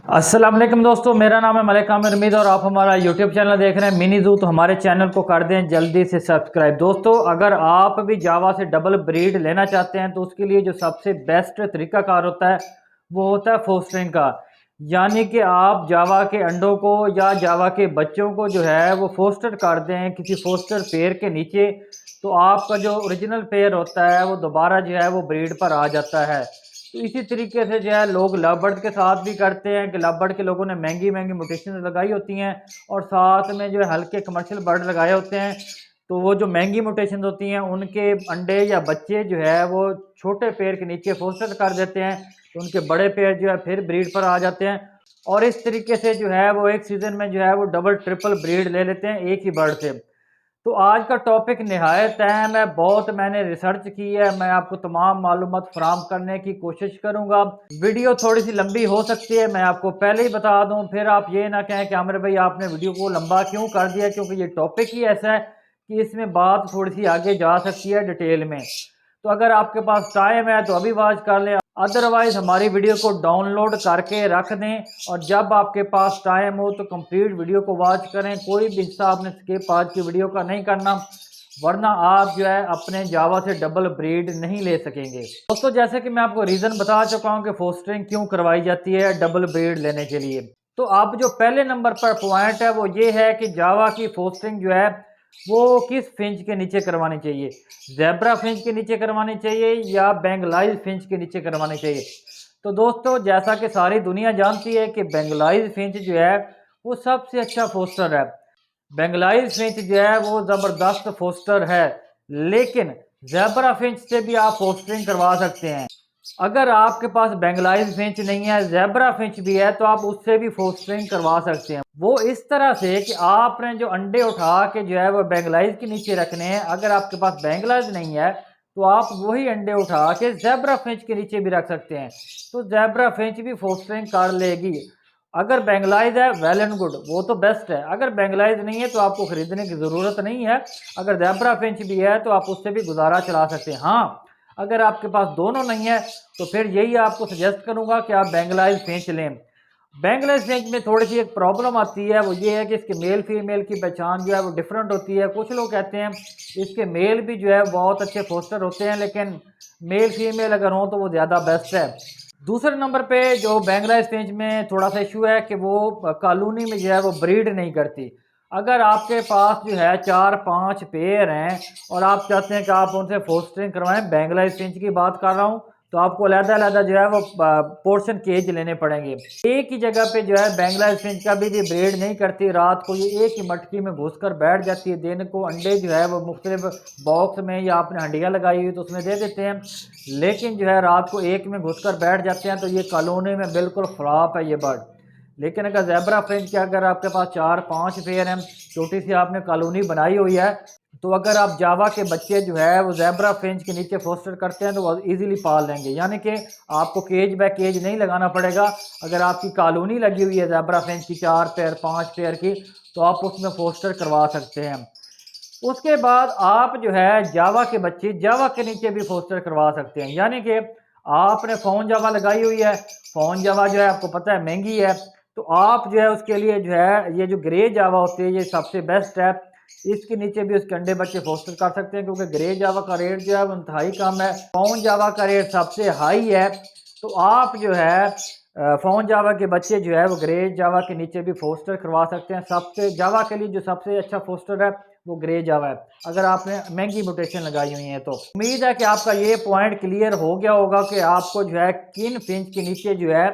अस्सलाम वालेकुम दोस्तों, मेरा नाम है मलिक आमिर उम्मीद और आप हमारा यूट्यूब चैनल देख रहे हैं मिनी जू। तो हमारे चैनल को कर दें जल्दी से सब्सक्राइब। दोस्तों, अगर आप भी जावा से डबल ब्रीड लेना चाहते हैं तो उसके लिए जो सबसे बेस्ट तरीकाकार होता है वो होता है फोस्टरिंग का। यानी कि आप जावा के अंडों को या जावा के बच्चों को जो है वो फोस्टर कर दें किसी फोस्टर पेयर के नीचे, तो आपका जो ओरिजिनल पेयर होता है वो दोबारा जो है वो ब्रीड पर आ जाता है। तो इसी तरीके से जो है लोग लव बर्ड के साथ भी करते हैं कि लव बर्ड के लोगों ने महंगी महंगी म्यूटेशन लगाई होती हैं और साथ में जो है हल्के कमर्शियल बर्ड लगाए होते हैं। तो वो जो महंगी म्यूटेशन होती हैं उनके अंडे या बच्चे जो है वो छोटे पेड़ के नीचे फोस्टर कर देते हैं, तो उनके बड़े पेड़ जो है फिर ब्रीड पर आ जाते हैं और इस तरीके से जो है वो एक सीज़न में जो है वो डबल ट्रिपल ब्रीड ले लेते हैं एक ही बर्ड से। तो आज का टॉपिक निहायत अहम है, बहुत मैंने रिसर्च की है, मैं आपको तमाम मालूमात फराहम करने की कोशिश करूंगा। वीडियो थोड़ी सी लंबी हो सकती है, मैं आपको पहले ही बता दूं, फिर आप ये ना कहें कि आमिर भाई आपने वीडियो को लंबा क्यों कर दिया, क्योंकि ये टॉपिक ही ऐसा है कि इसमें बात थोड़ी सी आगे जा सकती है डिटेल में। तो अगर आपके पास टाइम है तो अभी वॉच कर लें, अदरवाइज हमारी वीडियो को डाउनलोड करके रख दें और जब आपके पास टाइम हो तो कंप्लीट वीडियो को वॉच करें। कोई भी हिस्सा आपने स्किप आज की वीडियो का नहीं करना, वरना आप जो है अपने जावा से डबल ब्रीड नहीं ले सकेंगे। दोस्तों, जैसे कि मैं आपको रीज़न बता चुका हूं कि फोस्टरिंग क्यों करवाई जाती है डबल ब्रीड लेने के लिए। तो अब जो पहले नंबर पर पॉइंट है वो ये है कि जावा की फोस्टरिंग जो है वो किस फिंच के नीचे करवानी चाहिए, ज़ेब्रा फिंच के नीचे करवानी चाहिए या बेंगलाइज फिंच के नीचे करवानी चाहिए। तो दोस्तों, जैसा कि सारी दुनिया जानती है कि बेंगलाइज फिंच जो है वो सबसे अच्छा फोस्टर है। बेंगलाइज फिंच जो है वो ज़बरदस्त फोस्टर है, लेकिन ज़ेब्रा फिंच से भी आप फोस्टरिंग करवा सकते हैं। अगर आपके पास बेंगलाइज फिंच नहीं है, ज़ेब्रा फिंच भी है, तो आप उससे भी फोस्टरिंग करवा सकते हैं। वो इस तरह से कि आपने जो अंडे उठा के जो है वो बेंगलाइज के नीचे रखने हैं। अगर आपके पास बेंगलाइज नहीं है तो आप वही अंडे उठा के ज़ेब्रा फिंच के नीचे भी रख सकते हैं, तो ज़ेब्रा फिंच भी फोस्टरिंग कर लेगी। अगर बेंगलाइज है वेल एंड गुड, वो तो बेस्ट है। अगर बेंगलाइज नहीं है तो आपको खरीदने की ज़रूरत नहीं है। अगर ज़ेब्रा फिंच भी है तो आप उससे भी गुजारा चला सकते हैं। हाँ, अगर आपके पास दोनों नहीं है तो फिर यही आपको सजेस्ट करूंगा कि आप बेंगलाइज फिंच लें। बेंगलाइज फिंच में थोड़ी सी एक प्रॉब्लम आती है, वो ये है कि इसके मेल फीमेल की पहचान जो है वो डिफरेंट होती है। कुछ लोग कहते हैं इसके मेल भी जो है बहुत अच्छे फोस्टर होते हैं, लेकिन मेल फीमेल अगर हो तो वो ज़्यादा बेस्ट है। दूसरे नंबर पे जो बेंगलाइज फिंच में थोड़ा सा इशू है कि वो कॉलोनी में जो है वो ब्रीड नहीं करती। अगर आपके पास जो है 4-5 पेयर हैं और आप चाहते हैं कि आप उनसे फोस्टरिंग करवाएं, बेंगलाइज फिंच की बात कर रहा हूं, तो आपको अलग-अलग जो है वो पोर्शन केज लेने पड़ेंगे। एक ही जगह पे जो है बेंगलाइज फिंच का भी ब्रीड नहीं करती, रात को ये एक ही मटकी में घुसकर बैठ जाती है। दिन को अंडे जो है वो मुख्तलिफ बॉक्स में या आपने हंडियाँ लगाई हुई तो उसमें दे देते हैं, लेकिन जो है रात को एक में घुसकर बैठ जाते हैं। तो ये कॉलोनी में बिल्कुल फ्लॉप है ये बर्ड। लेकिन अगर ज़ेब्रा फ्रेंच के अगर आपके पास 4-5 पेयर हैं, छोटी सी आपने कॉलोनी बनाई हुई है, तो अगर आप जावा के बच्चे जो है वो ज़ेब्रा फ्रेंच के नीचे फोस्टर करते हैं तो वो इजीली पाल लेंगे। यानी कि आपको केज बाय केज नहीं लगाना पड़ेगा। अगर आपकी कॉलोनी लगी हुई है ज़ेब्रा फ्रेंच की 4 पेयर 5 पेयर की, तो आप उसमें फोस्टर करवा सकते हैं। उसके बाद आप जो है जावा के बच्चे जावा के नीचे भी फोस्टर करवा सकते हैं। यानी कि आपने फ़ोन जावा लगाई हुई है, फ़ोन जावा जो है आपको पता है महंगी है, तो आप जो है उसके लिए जो है ये जो ग्रे जावा होती है ये सबसे बेस्ट है। इसके नीचे भी उसके अंडे बच्चे फोस्टर कर सकते हैं, क्योंकि ग्रे जावा का रेट जो है वो इंतहाई कम है, फ़ोन जावा का रेट सबसे हाई है। तो आप जो है फ़ोन जावा के बच्चे जो है वो ग्रे जावा के नीचे भी फोस्टर करवा सकते हैं। सबसे जावा के लिए जो सबसे अच्छा फोस्टर है वो ग्रे जावा है, अगर आपने महंगी म्यूटेशन लगाई हुई है। तो उम्मीद है कि आपका ये पॉइंट क्लियर हो गया होगा कि आपको जो है किन फिंच के नीचे जो है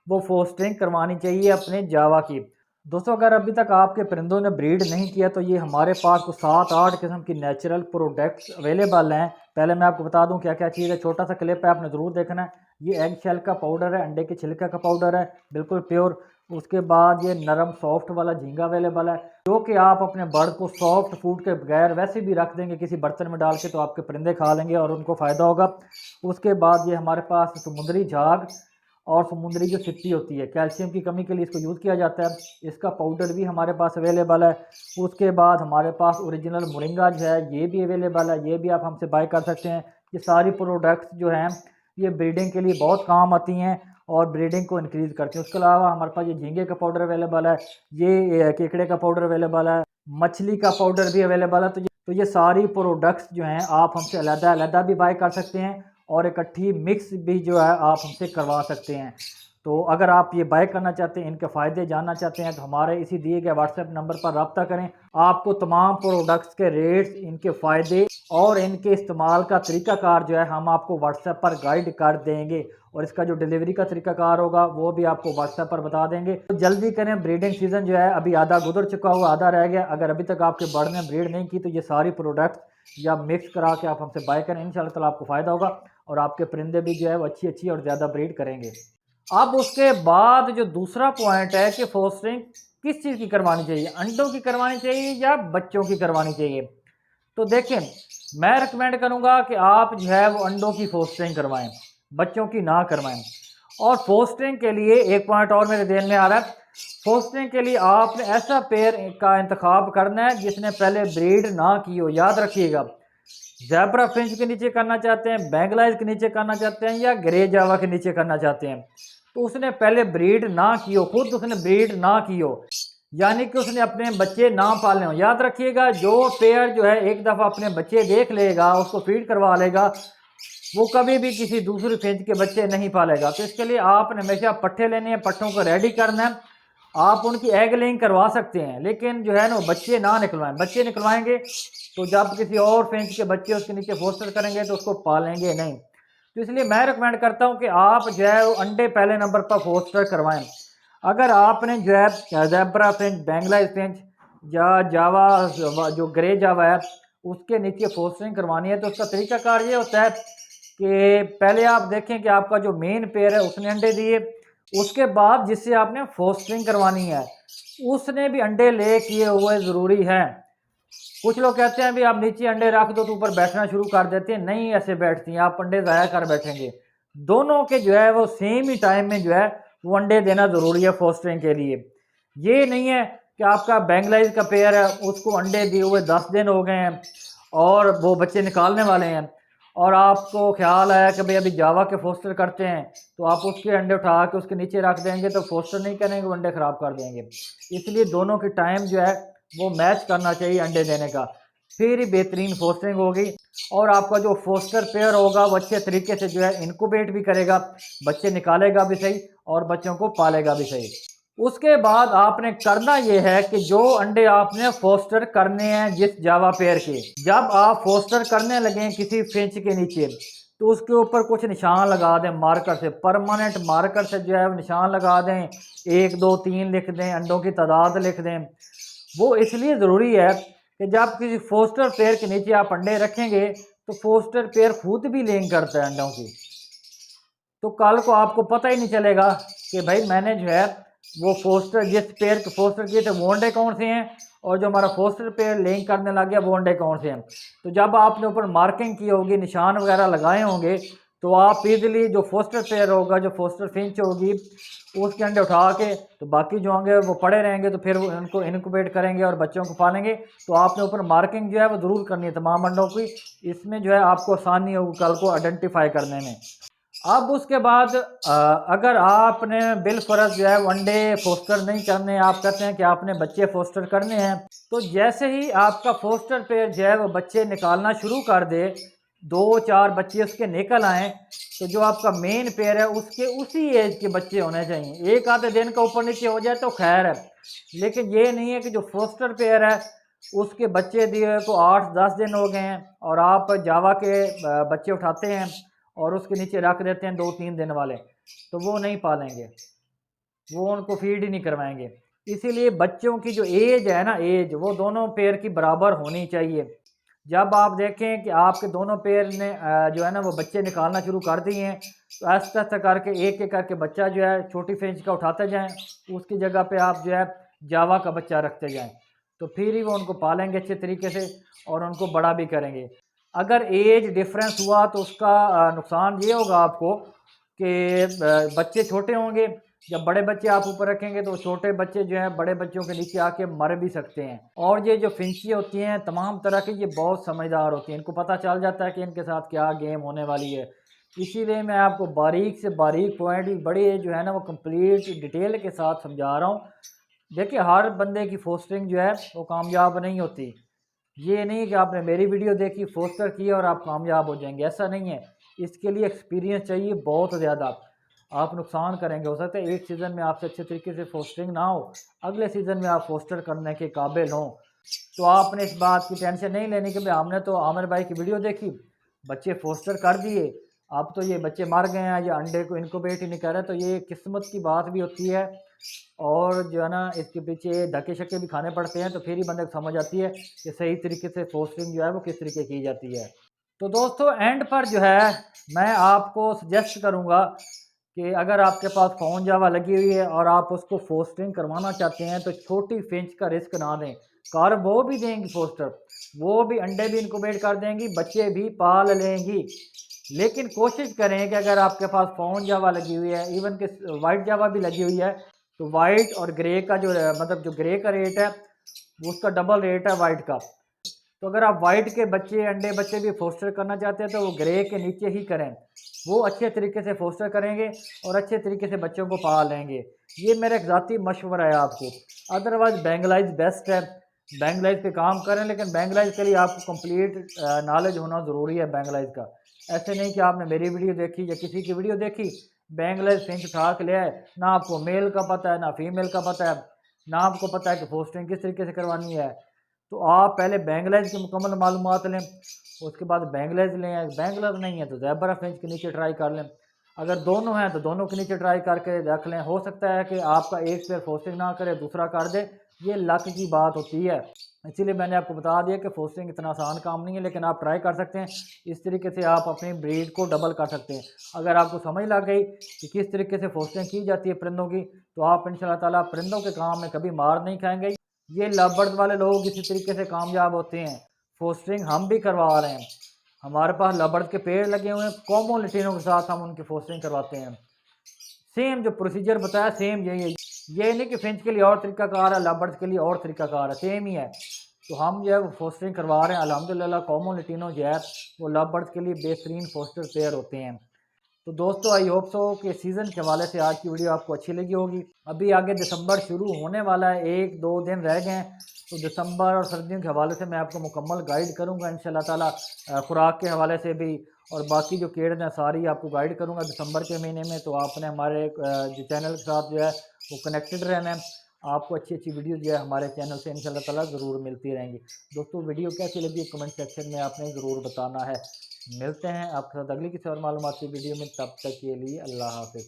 वो फोस्टिंग करवानी चाहिए अपने जावा की। दोस्तों, अगर अभी तक आपके परिंदों ने ब्रीड नहीं किया तो ये हमारे पास को 7-8 किस्म की नेचुरल प्रोडक्ट्स अवेलेबल हैं। पहले मैं आपको बता दूं क्या क्या चीज़ है, छोटा सा क्लिप है, आपने ज़रूर देखना है। ये एग शेल का पाउडर है, अंडे के छिलके का पाउडर है, बिल्कुल प्योर। उसके बाद ये नरम सॉफ्ट वाला झींगा अवेलेबल है, जो कि आप अपने बर्ड को सॉफ्ट फूड के बगैर वैसे भी रख देंगे किसी बर्तन में डाल के, तो आपके परिंदे खा लेंगे और उनको फ़ायदा होगा। उसके बाद ये हमारे पास समुद्री झाग और समुद्री जो सिप्पी होती है, कैल्शियम की कमी के लिए इसको यूज़ किया जाता है, इसका पाउडर भी हमारे पास अवेलेबल है। उसके बाद हमारे पास ओरिजिनल मोरिंगा जो है ये भी अवेलेबल है, ये भी आप हमसे बाय कर सकते हैं। ये सारी प्रोडक्ट्स जो हैं ये ब्रीडिंग के लिए बहुत काम आती हैं और ब्रीडिंग को इंक्रीज़ करती हैं। उसके अलावा हमारे पास ये झींगे का पाउडर अवेलेबल है, ये केकड़े का पाउडर अवेलेबल है, मछली का पाउडर भी अवेलेबल है। तो ये सारी प्रोडक्ट्स जो हैं आप हमसे अलग-अलग भी बाय कर सकते हैं और इकट्ठी मिक्स भी जो है आप हमसे करवा सकते हैं। तो अगर आप ये बाय करना चाहते हैं, इनके फ़ायदे जानना चाहते हैं, तो हमारे इसी दिए गए व्हाट्सएप नंबर पर रब्ता करें। आपको तमाम प्रोडक्ट्स के रेट्स, इनके फ़ायदे और इनके इस्तेमाल का तरीक़ाकार जो है हम आपको व्हाट्सएप पर गाइड कर देंगे और इसका जो डिलीवरी का तरीक़ाकार होगा वो भी आपको व्हाट्सएप पर बता देंगे। तो जल्दी करें, ब्रीडिंग सीज़न जो है अभी आधा गुजर चुका हुआ, आधा रह गया। अगर अभी तक आपके बर्ड ने ब्रीड नहीं की तो ये सारी प्रोडक्ट्स या मिक्स करा के आप हमसे बाय करें, इंशाल्लाह ताला आपको फ़ायदा होगा और आपके परिंदे भी जो है वो अच्छी और ज़्यादा ब्रीड करेंगे। अब उसके बाद जो दूसरा पॉइंट है कि फोस्टरिंग किस चीज़ की करवानी चाहिए, अंडों की करवानी चाहिए या बच्चों की करवानी चाहिए। तो देखें, मैं रिकमेंड करूंगा कि आप जो है वो अंडों की फोस्टरिंग करवाएं, बच्चों की ना करवाएं। और फोस्टरिंग के लिए एक पॉइंट और मेरे ध्यान में आ रहा है, फोस्टरिंग के लिए आपने ऐसा पेयर का इंतखाब करना है जिसने पहले ब्रीड ना की हो। याद रखिएगा, ज़ेब्रा फिंच के नीचे करना चाहते हैं, बेंगलाइज के नीचे करना चाहते हैं या ग्रे जावा के नीचे करना चाहते हैं, तो उसने पहले ब्रीड ना की हो, खुद उसने ब्रीड ना की हो, यानी कि उसने अपने बच्चे ना पाले हो। याद रखिएगा, जो पेयर जो है एक दफ़ा अपने बच्चे देख लेगा, उसको फीड करवा लेगा, वो कभी भी किसी दूसरी फिंच के बच्चे नहीं पालेगा। तो इसके लिए आपने हमेशा पट्ठे लेने हैं, पट्ठों को रेडी करना है। आप उनकी एग लेइंग करवा सकते हैं, लेकिन जो है ना बच्चे ना निकलवाएं। बच्चे निकलवाएंगे तो जब किसी और फिंच के बच्चे उसके नीचे फोस्टर करेंगे तो उसको पालेंगे नहीं। तो इसलिए मैं रिकमेंड करता हूं कि आप जो है वो अंडे पहले नंबर पर फोस्टर करवाएं। अगर आपने जो है ज़ेब्रा फिंच, बेंगलाइज फिंच या जावा जो ग्रे जावा है उसके नीचे फोस्टरिंग करवानी है, तो उसका तरीकाकार ये होता है कि पहले आप देखें कि आपका जो मेन पेयर है उसने अंडे दिए, उसके बाद जिससे आपने फोस्टरिंग करवानी है उसने भी अंडे ले किए हुए ज़रूरी है। कुछ लोग कहते हैं भी आप नीचे अंडे रख दो तो ऊपर बैठना शुरू कर देते हैं, नहीं ऐसे बैठती हैं, आप अंडे ज़ाया कर बैठेंगे। दोनों के जो है वो सेम ही टाइम में जो है वो अंडे देना ज़रूरी है फोस्टरिंग के लिए। ये नहीं है कि आपका बेंगलाइज का पेयर है, उसको अंडे दिए हुए 10 दिन हो गए हैं और वो बच्चे निकालने वाले हैं और आपको ख्याल आया कि भाई अभी जावा के फोस्टर करते हैं, तो आप उसके अंडे उठा के उसके नीचे रख देंगे तो फोस्टर नहीं करेंगे, वो अंडे ख़राब कर देंगे। इसलिए दोनों की टाइम जो है वो मैच करना चाहिए अंडे देने का, फिर ही बेहतरीन फोस्टरिंग होगी और आपका जो फोस्टर पेयर होगा वो अच्छे तरीके से जो है इनक्यूबेट भी करेगा, बच्चे निकालेगा भी सही और बच्चों को पालेगा भी सही। उसके बाद आपने करना ये है कि जो अंडे आपने फोस्टर करने हैं जिस जावा पेयर के, जब आप फोस्टर करने लगे किसी फिंच के नीचे तो उसके ऊपर कुछ निशान लगा दें मार्कर से, परमानेंट मार्कर से जो है निशान लगा दें, 1 2 3 लिख दें, अंडों की तादाद लिख दें। वो इसलिए ज़रूरी है कि जब किसी फोस्टर पेयर के नीचे आप अंडे रखेंगे तो फोस्टर पेयर खुद भी लेंग करता है अंडों की, तो कल को आपको पता ही नहीं चलेगा कि भाई मैंने जो है वो फोस्टर जिस पेयर के फोस्टर किए थे वो अंडे कौन से हैं और जो हमारा फोस्टर पेयर लेंग करने लग गया वो अंडे कौन से हैं। तो जब आपने ऊपर मार्किंग की होगी, निशान वगैरह लगाए होंगे, तो आप इजीली जो फोस्टर पेयर होगा, जो फोस्टर फिंच होगी, उसके अंडे उठा के तो बाकी जो होंगे वो पड़े रहेंगे, तो फिर वो उनको इनक्यूबेट करेंगे और बच्चों को पालेंगे। तो आपने ऊपर मार्किंग जो है वो ज़रूर करनी है तमाम अंडों की, इसमें जो है आपको आसानी होगी कल को आइडेंटिफाई करने में। अब उसके बाद अगर आपने बिलफर्ज जो है वनडे फोस्टर नहीं करने, आप कहते हैं कि आपने बच्चे फोस्टर करने हैं, तो जैसे ही आपका फोस्टर पेयर जो है वो बच्चे निकालना शुरू कर दे, 2-4 बच्चे उसके निकल आए, तो जो आपका मेन पेयर है उसके उसी एज के बच्चे होने चाहिए। एक आधे दिन का ऊपर नीचे हो जाए तो खैर है, लेकिन ये नहीं है कि जो फोस्टर पेयर है उसके बच्चे दिए को 8-10 दिन हो गए हैं और आप जावा के बच्चे उठाते हैं और उसके नीचे रख देते हैं 2-3 दिन वाले, तो वो नहीं पालेंगे, वो उनको फीड ही नहीं करवाएंगे। इसीलिए बच्चों की जो एज है ना, एज वो दोनों पेयर की बराबर होनी चाहिए। जब आप देखें कि आपके दोनों पेयर ने जो है ना वो बच्चे निकालना शुरू कर दिए हैं, तो आहिस्ता आहिस्ता करके एक एक करके बच्चा जो है छोटी फिंच का उठाते जाएं, उसकी जगह पे आप जो है जावा का बच्चा रखते जाएं, तो फिर ही वो उनको पालेंगे अच्छे तरीके से और उनको बड़ा भी करेंगे। अगर एज डिफरेंस हुआ तो उसका नुकसान ये होगा आपको कि बच्चे छोटे होंगे, जब बड़े बच्चे आप ऊपर रखेंगे तो छोटे बच्चे जो हैं बड़े बच्चों के नीचे आके मर भी सकते हैं। और ये जो फिंची होती हैं तमाम तरह की, ये बहुत समझदार होती हैं, इनको पता चल जाता है कि इनके साथ क्या गेम होने वाली है। इसीलिए मैं आपको बारीक से बारीक पॉइंट भी बड़े जो है ना वो कंप्लीट डिटेल के साथ समझा रहा हूँ। देखिए हर बंदे की फोस्टरिंग जो है वो कामयाब नहीं होती। ये नहीं कि आपने मेरी वीडियो देखी, फोस्टर किया और आप कामयाब हो जाएंगे, ऐसा नहीं है। इसके लिए एक्सपीरियंस चाहिए बहुत ज़्यादा। आप नुकसान करेंगे, हो सकता है एक सीज़न में आपसे अच्छे तरीके से फोस्टरिंग ना हो, अगले सीज़न में आप फोस्टर करने के काबिल हों। तो आपने इस बात की टेंशन नहीं लेनी कि भाई हमने तो आमिर भाई की वीडियो देखी, बच्चे फोस्टर कर दिए, अब तो ये बच्चे मर गए हैं या अंडे को इनक्यूबेट ही नहीं कर रहे। तो ये किस्मत की बात भी होती है और जो है ना इसके पीछे धक्के शक्के भी खाने पड़ते हैं, तो फिर ही बंदे को समझ आती है कि सही तरीके से फोस्टरिंग जो है वो किस तरीके की जाती है। तो दोस्तों एंड पर जो है मैं आपको सजेस्ट करूँगा कि अगर आपके पास फ़ोन जावा लगी हुई है और आप उसको फोस्टरिंग करवाना चाहते हैं तो छोटी फिंच का रिस्क ना दें। कार वो भी देंगी फोस्टर, वो भी अंडे भी इनक्यूबेट कर देंगी, बच्चे भी पाल लेंगी। लेकिन कोशिश करें कि अगर आपके पास फ़ोन जावा लगी हुई है, इवन कि वाइट जावा भी लगी हुई है, तो वाइट और ग्रे का जो मतलब जो ग्रे का रेट है वो उसका डबल रेट है वाइट का। तो अगर आप वाइट के बच्चे अंडे बच्चे भी फोस्टर करना चाहते हैं तो वो ग्रे के नीचे ही करें, वो अच्छे तरीके से फोस्टर करेंगे और अच्छे तरीके से बच्चों को पाल लेंगे। ये मेरा एक ज़ाती मशवरा है आपको। अदरवाइज़ बैंगलाइज बेस्ट है, बैंगलाइज पे काम करें, लेकिन बैंगलाइज के लिए आपको कंप्लीट नॉलेज होना ज़रूरी है बैंगलाइज का। ऐसे नहीं कि आपने मेरी वीडियो देखी या किसी की वीडियो देखी, बैंगलाइज फिंच उठा के ले आए, ना आपको मेल का पता है ना फीमेल का पता है, ना आपको पता है कि फोस्टिंग किस तरीके से करवानी है। तो आप पहले बैंगलाइज की मुकम्मल मालूमात लें, उसके बाद बैंगलाइज लें। बैंगलाइज नहीं है तो ज़ेबरा फिंच के नीचे ट्राई कर लें। अगर दोनों हैं तो दोनों के नीचे ट्राई करके रख लें। हो सकता है कि आपका एक पेयर फोस्टिंग ना करे दूसरा कर दे, ये लक की बात होती है। इसीलिए मैंने आपको बता दिया कि फोस्टिंग इतना आसान काम नहीं है, लेकिन आप ट्राई कर सकते हैं। इस तरीके से आप अपनी ब्रीड को डबल कर सकते हैं। अगर आपको समझ लग गई कि किस तरीके से फोस्टिंग की जाती है परिंदों की, तो आप इंशाल्लाह ताला परिंदों के काम में कभी मार नहीं खाएंगे। ये लव बर्ड्स वाले लोग इसी तरीके से कामयाब होते हैं। फोस्टरिंग हम भी करवा रहे हैं, हमारे पास लव बर्ड्स के पेड़ लगे हुए हैं, कॉमन लिटिनों के साथ हम उनकी फोस्टरिंग करवाते हैं। सेम जो प्रोसीजर बताया सेम यही है। ये नहीं कि फिंच के लिए और तरीका कार है, लव बर्ड्स के लिए और तरीका कार है, सेम ही है। तो हम जो है वो फोस्टरिंग करवा रहे हैं अल्हम्दुलिल्लाह। कॉमन लिटिनो जो है वो लव बर्ड्स के लिए बेहतरीन फोस्टर पेयर होते हैं। तो दोस्तों आई होप सो कि सीज़न के हवाले से आज की वीडियो आपको अच्छी लगी होगी। अभी आगे दिसंबर शुरू होने वाला है, 1-2 दिन रह गए हैं। तो दिसंबर और सर्दियों के हवाले से मैं आपको मुकम्मल गाइड करूंगा इंशाल्लाह ताला। खुराक के हवाले से भी और बाकी जो केड़ हैं सारी आपको गाइड करूंगा दिसंबर के महीने में। तो आपने हमारे जो चैनल के साथ जो है वो कनेक्टेड रहना है। आपको अच्छी अच्छी वीडियो जो है हमारे चैनल से इंशाल्लाह ताला ज़रूर मिलती रहेंगी। दोस्तों वीडियो कैसी लगी कमेंट सेक्शन में आपने ज़रूर बताना है। मिलते हैं आपके साथ अगली किसी और मालूमाती वीडियो में, तब तक के लिए अल्लाह हाफ़िज़।